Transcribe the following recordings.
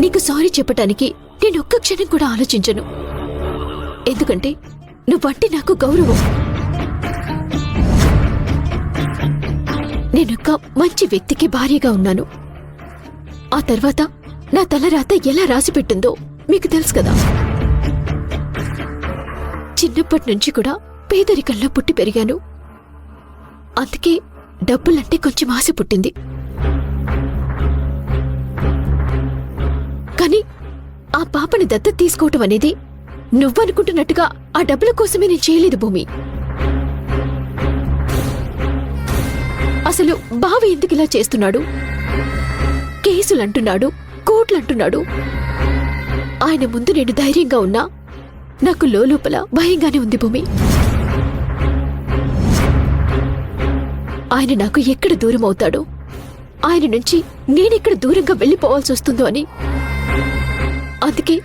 నీకు సారీ చెప్పటానికి నేను ఒక్క క్షణం కూడా ఆలోచించను. ఎందుకంటే నువ్వంటే నాకు గౌరవం. నేనొక్క మంచి వ్యక్తికి భార్యగా ఉన్నాను. ఆ తర్వాత నా తలరాత ఎలా రాసిపెట్టిందో మీకు తెలుసు కదా. చిన్నప్పటి నుంచి కూడా పేదరికంలో పుట్టి పెరిగాను. అందుకే డబ్బులంటే కొంచెం ఆశ పుట్టింది. కానీ ఆ పాపని దత్తత తీసుకోవటం అనేది నువ్వనుకుంటున్నట్టుగా ఆ డబ్బుల కోసమే నేను చేయలేదు భూమి. అసలు బావ ఎందుకు ఇలా చేస్తున్నాడు? కేసులంటున్నాడు, కోర్టులంటున్నాడు. ఆయన ముందు నేను ధైర్యంగా ఉన్నా నాకు లోపల భయంగానే ఉంది భూమి. ఆయన నాకు ఎక్కడ దూరం అవుతాడో, ఆయన నుంచి నేనెక్కడ దూరంగా వెళ్లిపోవాల్సి వస్తుందో అని. అందుకే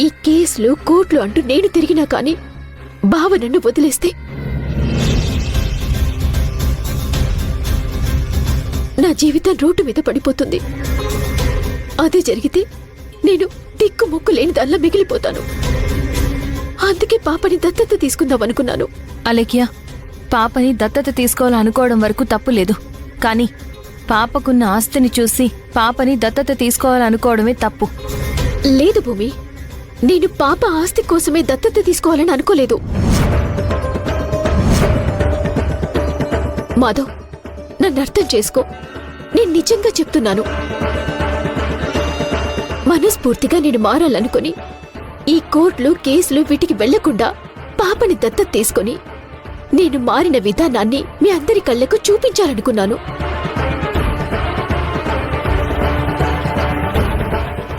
ఈ కేసులు కోర్టులు అంటూ నేను తిరిగినా కాని బావ నన్ను వదిలేస్తే నా జీవితం రోడ్డు మీద పడిపోతుంది. అదే జరిగితే నేను దిక్కు ముక్కు లేని దానిలా మిగిలిపోతాను. అందుకే పాపని దత్తత తీసుకుందామనుకున్నాను. అలేఖ్య, పాపని దత్తత తీసుకోవాలనుకోవడం వరకు తప్పు లేదు. కానీ పాపకున్న ఆస్తిని చూసి పాపని దత్తత తీసుకోవాలనుకోవడమే తప్పు. లేదు భూమి, నేను పాప ఆస్తి కోసమే దత్తత తీసుకోవాలని అనుకోలేదు. మాధవ్, నన్ను అర్థం చేసుకో. నేను నిజంగా చెప్తున్నాను. మనస్ఫూర్తిగా నేను మారాలనుకుని ఈ కోర్టులు కేసులు వీటికి వెళ్లకుండా పాపని దత్తత తీసుకుని నేను మారిన విధానాన్ని మీ అందరి కళ్లకు చూపించాలనుకున్నాను.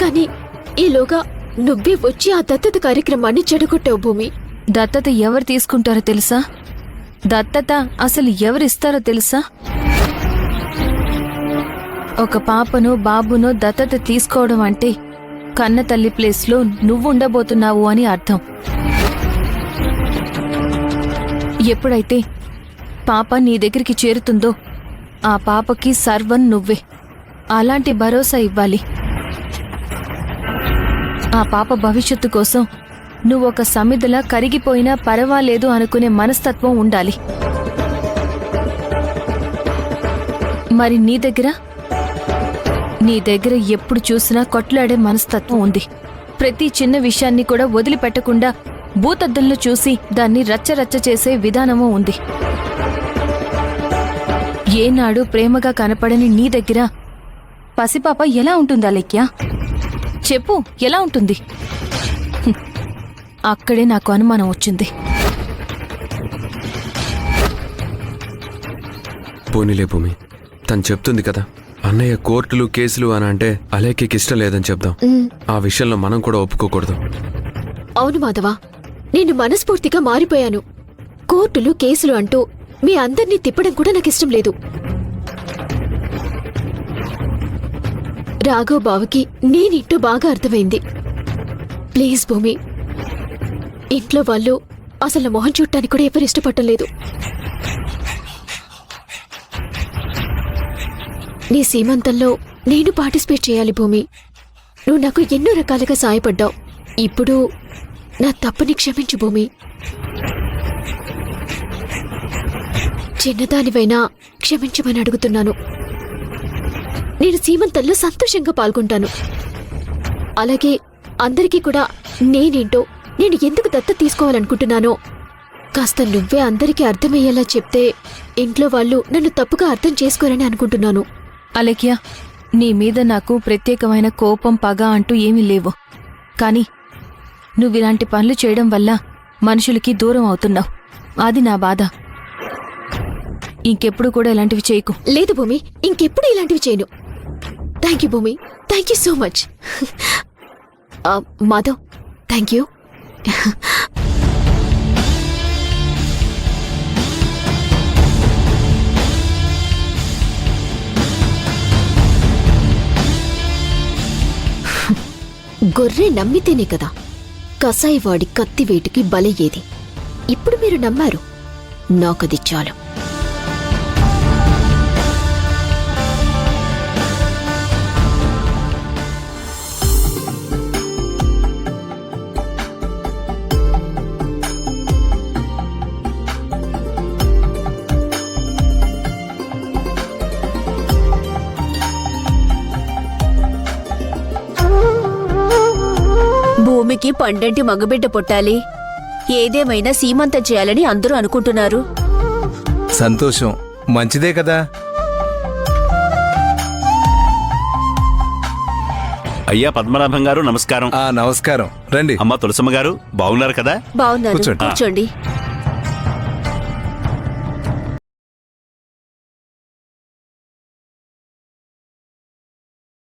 కానీ ఈలోగా నువ్వే వచ్చి ఆ దత్తత కార్యక్రమాన్ని చెడగొట్టావు భూమి. దత్తత ఎవరు తీసుకుంటారో తెలుసా? దత్తత అసలు ఎవరిస్తారో తెలుసా? ఒక పాపనో బాబునో దత్తత తీసుకోవడం అంటే కన్న తల్లి ప్లేస్లో నువ్వుండబోతున్నావు అని అర్థం. ఎప్పుడైతే పాప నీ దగ్గరికి చేరుతుందో ఆ పాపకి సర్వం నువ్వే. అలాంటి భరోసా ఇవ్వాలి. ఆ పాప భవిష్యత్తు కోసం నువ్వొక సమిధలా కరిగిపోయినా పర్వాలేదు అనుకునే మనస్తత్వం ఉండాలి. మరి నీ దగ్గర ఎప్పుడు చూసినా కొట్లాడే మనస్తత్వం ఉంది. ప్రతి చిన్న విషయాన్ని కూడా వదిలిపెట్టకుండా భూతద్దంలో చూసి దాన్ని రచ్చరచ్చ చేసే విధానమూ ఉంది. ఏనాడు ప్రేమగా కనపడని నీ దగ్గర పసిపాప ఎలా ఉంటుందా లెక్య? చెప్పు, ఎలా ఉంటుంది? అక్కడే నాకు అనుమానం వచ్చింది. పోనీలే భూమి, తను చెప్తుంది కదా, అన్నయ్య కోర్టులు కేసులు అని అంటే అలేఖ్యకి ఇష్టం లేదని చెప్దాం. ఆ విషయంలో మనం కూడా ఒప్పుకోకూడదు. అవును మాధవా, నేను మనస్ఫూర్తిగా మారిపోయాను. కోర్టులు కేసులు అంటూ మీ అందర్నీ తిప్పడం కూడా నాకు ఇష్టం లేదు. రాఘవ్ బావకి నేనింటో బాగా అర్థమైంది. ప్లీజ్ భూమి, ఇంట్లో వాళ్ళు అసలు మొహం చూడటానికి కూడా ఎవరు ఇష్టపడటం లేదు. నీ సీమంతంలో నేను పార్టిసిపేట్ చేయాలి భూమి. నువ్వు నాకు ఎన్నో రకాలుగా సాయపడ్డావు. ఇప్పుడు నా తప్పుని క్షమించు భూమి. చిన్నదానివైనా క్షమించమని అడుగుతున్నాను. నేను సీమంతంలో సంతోషంగా పాల్గొంటాను. అలాగే అందరికీ కూడా నేనేంటో, నేను ఎందుకు దత్తత తీసుకోవాలనుకుంటున్నానో కాస్త నువ్వే అందరికీ అర్థమయ్యేలా చెప్తే ఇంట్లో వాళ్ళు నన్ను తప్పుగా అర్థం చేసుకోరని అనుకుంటున్నాను. అలేఖ్య, నీ మీద నాకు ప్రత్యేకమైన కోపం పగ అంటూ ఏమీ లేవు. కానీ నువ్విలాంటి పనులు చేయడం వల్ల మనుషులకి దూరం అవుతున్నావు. అది నా బాధ. ఇంకెప్పుడు కూడా ఇలాంటివి చేయకు. లేదు భూమి, ఇంకెప్పుడు ఇలాంటివి చేయను. థ్యాంక్ యూ భూమి, thank you so much. Madhav, thank you. గొర్రె నమ్మితేనే కదా కసాయివాడి కత్తివేటుకి బలయ్యేది. ఇప్పుడు మీరు నమ్మారు, నాకది చాలు. భూమికి పండంటి మగబిడ్డ పుట్టాలి. ఏదేమైనా సీమంతం చేయాలని అందరూ అనుకుంటున్నారు. సంతోషం, మంచిదే కదా. అయ్యా పద్మనాభం గారు నమస్కారం. నమస్కారం, రండి. అమ్మ తులసమ్మ గారు బాగున్నారు కదా? బాగున్నారు, కూర్చోండి. కూర్చోండి.